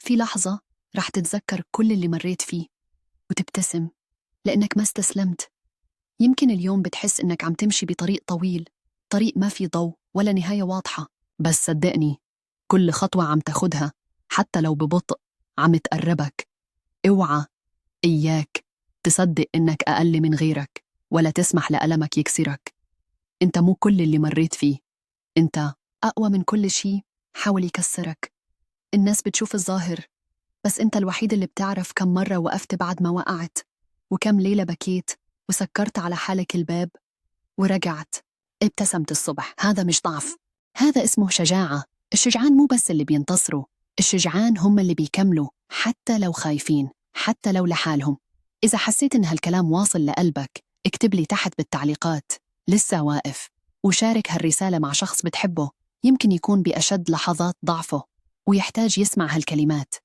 في لحظة رح تتذكر كل اللي مريت فيه وتبتسم لأنك ما استسلمت. يمكن اليوم بتحس إنك عم تمشي بطريق طويل، طريق ما في ضوء ولا نهاية واضحة، بس صدقني كل خطوة عم تاخدها حتى لو ببطء عم تقربك. اوعى إياك تصدق إنك أقل من غيرك ولا تسمح لألمك يكسرك. أنت مو كل اللي مريت فيه، أنت أقوى من كل شي حاول يكسرك. الناس بتشوف الظاهر، بس أنت الوحيد اللي بتعرف كم مرة وقفت بعد ما وقعت، وكم ليلة بكيت وسكرت على حالك الباب ورجعت ابتسمت الصبح. هذا مش ضعف، هذا اسمه شجاعة. الشجعان مو بس اللي بينتصروا، الشجعان هم اللي بيكملوا حتى لو خايفين، حتى لو لحالهم. إذا حسيت إن هالكلام واصل لقلبك اكتب لي تحت بالتعليقات لسه واقف، وشارك هالرسالة مع شخص بتحبه، يمكن يكون بأشد لحظات ضعفه ويحتاج يسمع هالكلمات.